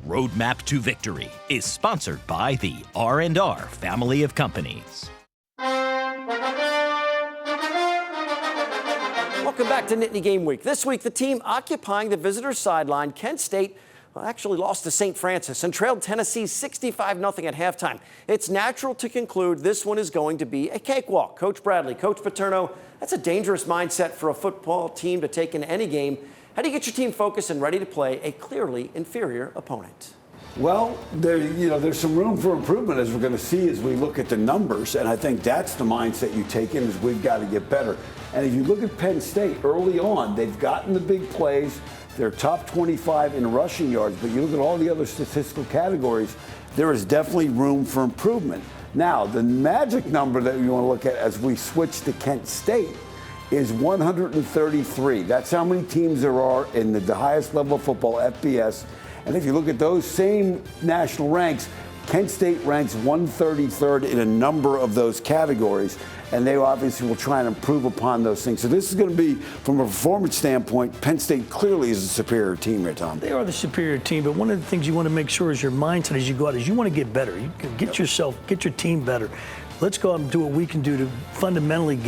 Roadmap to Victory is sponsored by the R&R family of companies. Welcome back to Nittany Game Week. This week, the team occupying the visitors' sideline, Kent State, actually lost to St. Francis and trailed Tennessee 65-0 at halftime. It's natural to conclude this one is going to be a cakewalk. Coach Bradley, Coach Paterno, that's a dangerous mindset for a football team to take in any game. How do you get your team focused and ready to play a clearly inferior opponent? Well, there's some room for improvement, as we're going to see as we look at the numbers, and I think that's the mindset you take in, is we've got to get better. And if you look at Penn State early on, they've gotten the big plays. They're top 25 in rushing yards, but you look at all the other statistical categories, there is definitely room for improvement. Now, the magic number that you want to look at as we switch to Kent State is 133. That's how many teams there are in the highest level of football, FBS. And if you look at those same national ranks, Kent State ranks 133rd in a number of those categories, and they obviously will try and improve upon those things. So this is going to be, from a performance standpoint, Penn State clearly is a superior team here, Tom. They are the superior team, but one of the things you want to make sure is your mindset as you go out is you want to get better. You can get your team better. Let's go out and do what we can do to fundamentally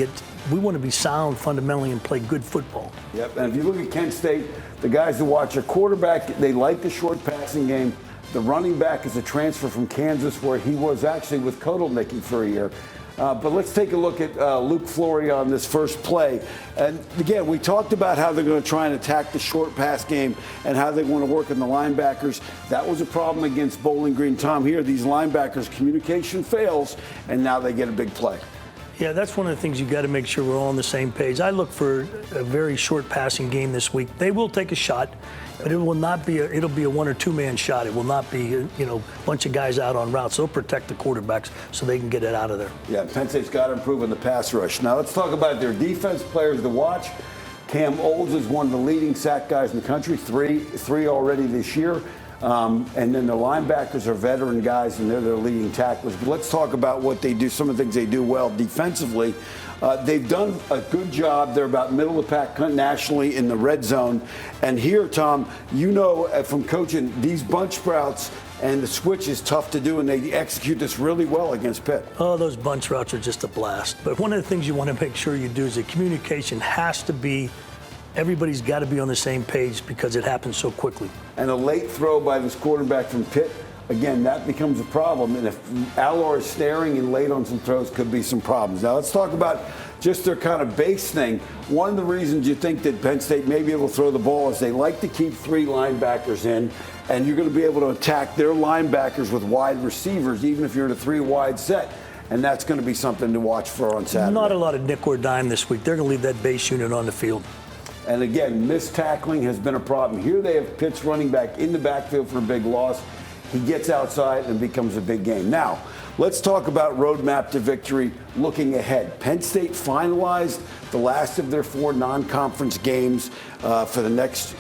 we want to be sound fundamentally and play good football. Yep, and if you look at Kent State, the guys who watch a quarterback, they like the short passing game. The running back is a transfer from Kansas, where he was actually with Kotelnicki for a year. But let's take a look at Luke Flory on this first play. And again, we talked about how they're going to try and attack the short pass game and how they want to work on the linebackers. That was a problem against Bowling Green. Tom, here, these linebackers, communication fails, and now they get a big play. Yeah, that's one of the things you got to make sure we're all on the same page. I look for a very short passing game this week. They will take a shot, but it will not be it'll be a one or two man shot. It will not be a bunch of guys out on routes. They'll protect the quarterbacks so they can get it out of there. Yeah, Penn State's got to improve on the pass rush. Now let's talk about their defense players to watch. Cam Olds is one of the leading sack guys in the country, three already this year. And then the linebackers are veteran guys, and they're their leading tacklers. But let's talk about what they do, some of the things they do well defensively. They've done a good job. They're about middle of the pack nationally in the red zone. And here, Tom, from coaching, these bunch sprouts and the switch is tough to do, and they execute this really well against Pitt. Oh, those bunch routes are just a blast. But one of the things you want to make sure you do is that communication has to be everybody's got to be on the same page because it happens so quickly. And a late throw by this quarterback from Pitt, again, that becomes a problem. And if Allor is staring and late on some throws, could be some problems. Now let's talk about just their kind of base thing. One of the reasons you think that Penn State may be able to throw the ball is they like to keep three linebackers in, and you're going to be able to attack their linebackers with wide receivers, even if you're in a three-wide set. And that's going to be something to watch for on Saturday. Not a lot of nickel or dime this week. They're going to leave that base unit on the field. And again, missed tackling has been a problem. Here they have Pitt's running back in the backfield for a big loss. He gets outside and becomes a big game. Now, let's talk about roadmap to victory looking ahead. Penn State finalized the last of their 4 non-conference games for the next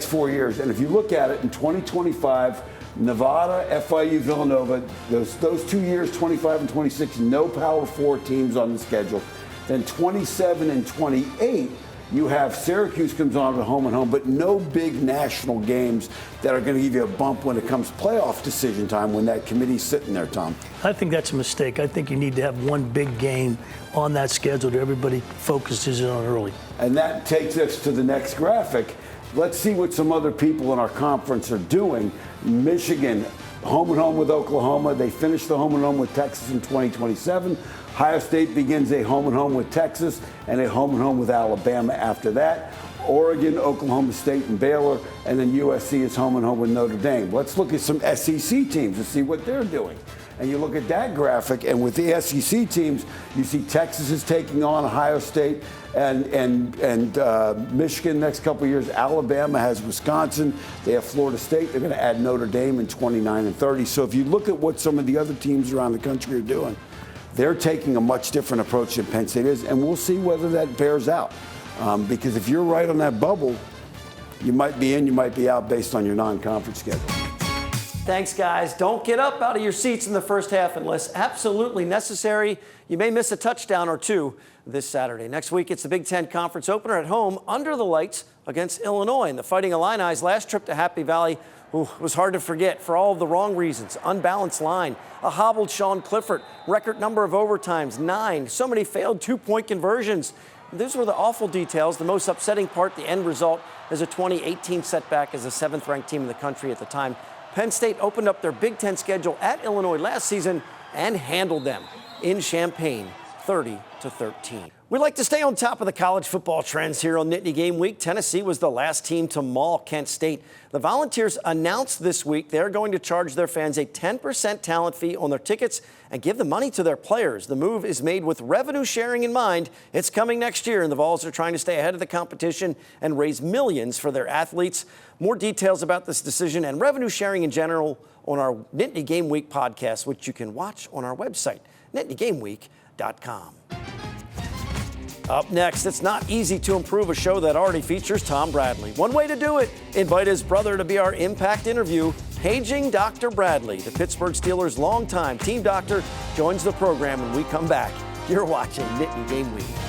4 years. And if you look at it, in 2025, Nevada, FIU, Villanova, those 2 years, 25 and 26, no Power 4 teams on the schedule. Then 27 and 28, you have Syracuse comes on to home and home, but no big national games that are going to give you a bump when it comes playoff decision time when that committee's sitting there, Tom. I think that's a mistake. I think you need to have one big game on that schedule that everybody focuses on early. And that takes us to the next graphic. Let's see what some other people in our conference are doing. Michigan, home and home with Oklahoma. They finished the home and home with Texas in 2027. Ohio State begins a home and home with Texas and a home and home with Alabama after that. Oregon, Oklahoma State, and Baylor, and then USC is home and home with Notre Dame. Let's look at some SEC teams and see what they're doing. And you look at that graphic, and with the SEC teams, you see Texas is taking on Ohio State and Michigan next couple of years. Alabama has Wisconsin. They have Florida State. They're going to add Notre Dame in 29 and 30. So if you look at what some of the other teams around the country are doing, they're taking a much different approach than Penn State is, and we'll see whether that bears out. Because if you're right on that bubble, you might be in, you might be out based on your non-conference schedule. Thanks, guys. Don't get up out of your seats in the first half unless absolutely necessary. You may miss a touchdown or two this Saturday. Next week, it's the Big Ten Conference opener at home under the lights against Illinois. And the Fighting Illini's last trip to Happy Valley Ooh, it was hard to forget for all of the wrong reasons. Unbalanced line, a hobbled Sean Clifford, record number of overtimes, 9, so many failed two-point conversions. These were the awful details. The most upsetting part, the end result, is a 2018 setback as the 7th-ranked team in the country at the time. Penn State opened up their Big Ten schedule at Illinois last season and handled them in Champaign, 30-13. We like to stay on top of the college football trends here on Nittany Game Week. Tennessee was the last team to maul Kent State. The Volunteers announced this week they're going to charge their fans a 10% talent fee on their tickets and give the money to their players. The move is made with revenue sharing in mind. It's coming next year, and the Vols are trying to stay ahead of the competition and raise millions for their athletes. More details about this decision and revenue sharing in general on our Nittany Game Week podcast, which you can watch on our website, nittanygameweek.com. Up next, it's not easy to improve a show that already features Tom Bradley. One way to do it, invite his brother to be our Impact interview, Paging Dr. Bradley. The Pittsburgh Steelers' longtime team doctor joins the program when we come back. You're watching Nittany Game Week.